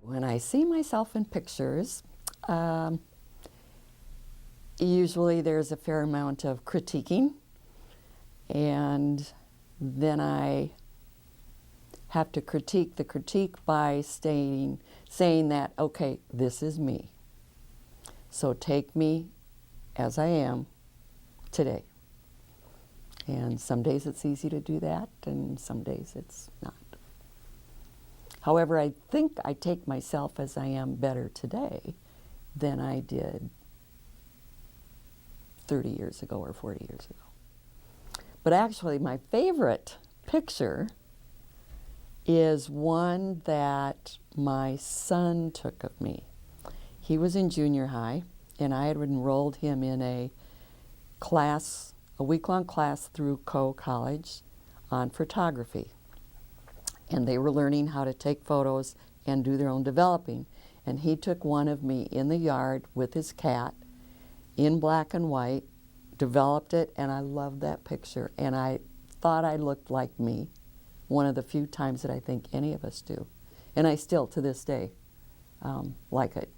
When I see myself in pictures, um, usually there's a fair amount of critiquing, and then I have to critique the critique by saying that, okay, this is me. So take me as I am today. And some days it's easy to do that, and some days it's not. However, I think I take myself as I am better today than I did 30 years ago or 40 years ago. But actually, my favorite picture is one that my son took of me. He was in junior high, and I had enrolled him in a class, a week-long class through College on photography. And they were learning how to take photos and do their own developing. And he took one of me in the yard with his cat in black and white, developed it, and I loved that picture. And I thought I looked like me, one of the few times that I think any of us do. And I still, to this day, like it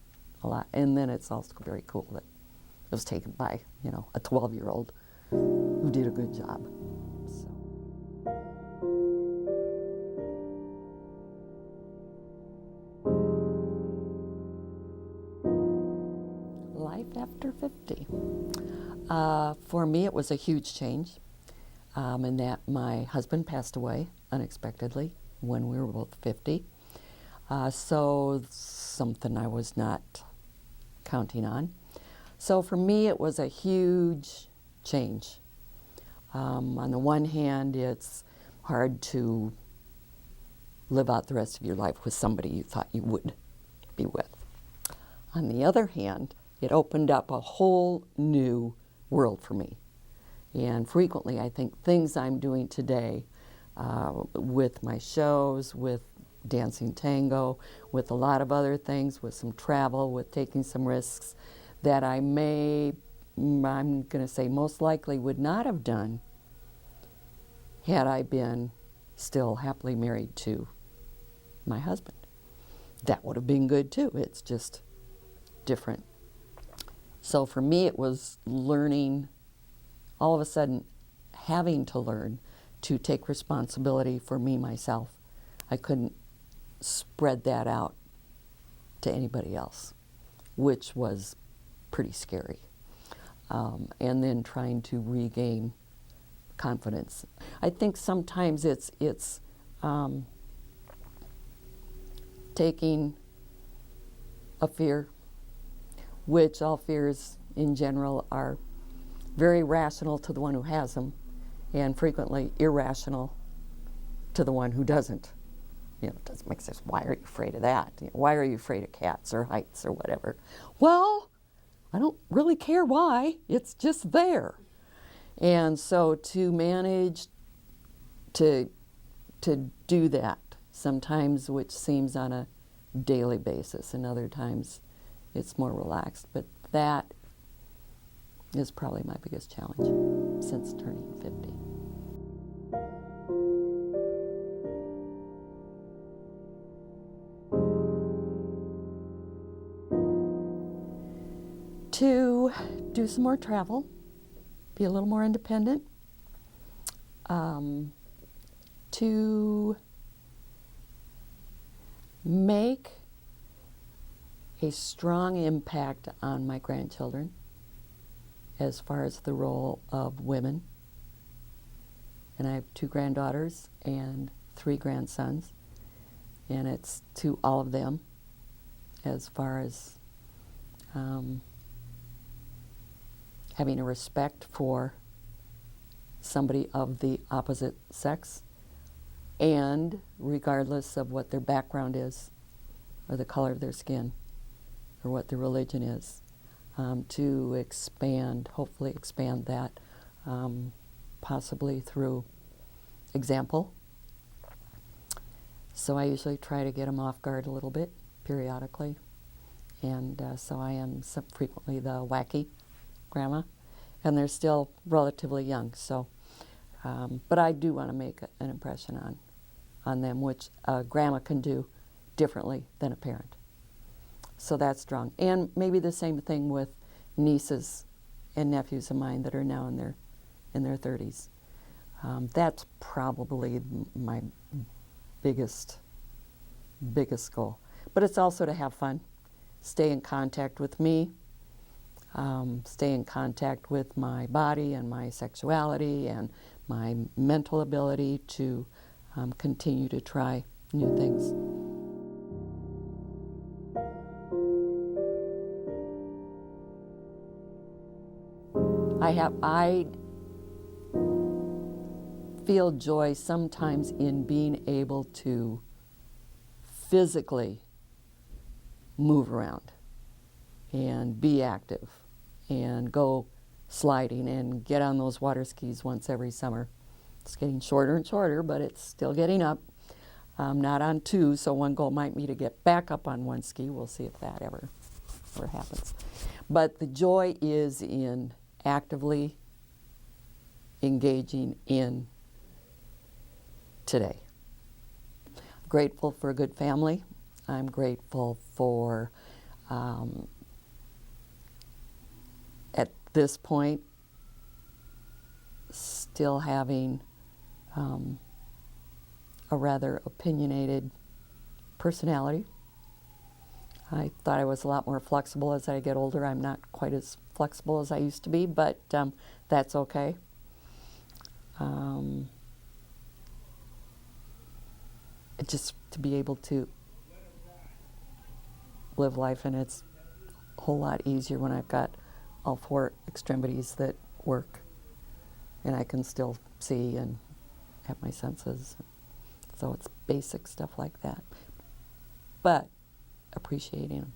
a lot. And then it's also very cool that it was taken by, a 12-year-old who did a good job. So. Life after 50. For me, it was a huge change in that my husband passed away unexpectedly when we were both 50. So something I was not counting on. So for me, it was a huge change. On the one hand, it's hard to live out the rest of your life with somebody you thought you would be with. On the other hand, it opened up a whole new world for me. And frequently, I think things I'm doing today with my shows, with dancing tango, with a lot of other things, with some travel, with taking some risks that I'm going to say most likely would not have done had I been still happily married to my husband. That would have been good too. It's just different. So for me, it was learning, all of a sudden having to learn to take responsibility for me, myself. I couldn't spread that out to anybody else, which was pretty scary. And then trying to regain confidence. I think sometimes it's taking a fear, which all fears in general are very rational to the one who has them, and frequently irrational to the one who doesn't. It doesn't make sense. Why are you afraid of that? Why are you afraid of cats or heights or whatever? Well, I don't really care why. It's just there. And so to manage to do that sometimes, which seems on a daily basis, and other times it's more relaxed. But that is probably my biggest challenge since turning 50. To do some more travel, be a little more independent, to make a strong impact on my grandchildren as far as the role of women. And I have 2 granddaughters and 3 grandsons, and it's to all of them as far as having a respect for somebody of the opposite sex, and regardless of what their background is, or the color of their skin, or what their religion is, to expand, hopefully expand that, possibly through example. So I usually try to get them off guard a little bit, periodically, and so I am frequently the wacky grandma, and they're still relatively young, so but I do want to make an impression on them, which a grandma can do differently than a parent. So that's strong. And maybe the same thing with nieces and nephews of mine that are now in their 30s. That's probably my biggest goal. But it's also to have fun, stay in contact with me, stay in contact with my body and my sexuality and my mental ability to continue to try new things. I feel joy sometimes in being able to physically move around and be active and go sliding and get on those water skis once every summer. It's getting shorter and shorter, but it's still getting up. Not on two, so one goal might be to get back up on one ski. We'll see if that ever happens. But the joy is in actively engaging in today. Grateful for a good family. I'm grateful for, at this point, still having a rather opinionated personality. I thought I was a lot more flexible as I get older. I'm not quite as flexible as I used to be, but that's okay. Just to be able to live life, and it's a whole lot easier when I've got all four extremities that work and I can still see and have my senses. So it's basic stuff like that, but appreciating them.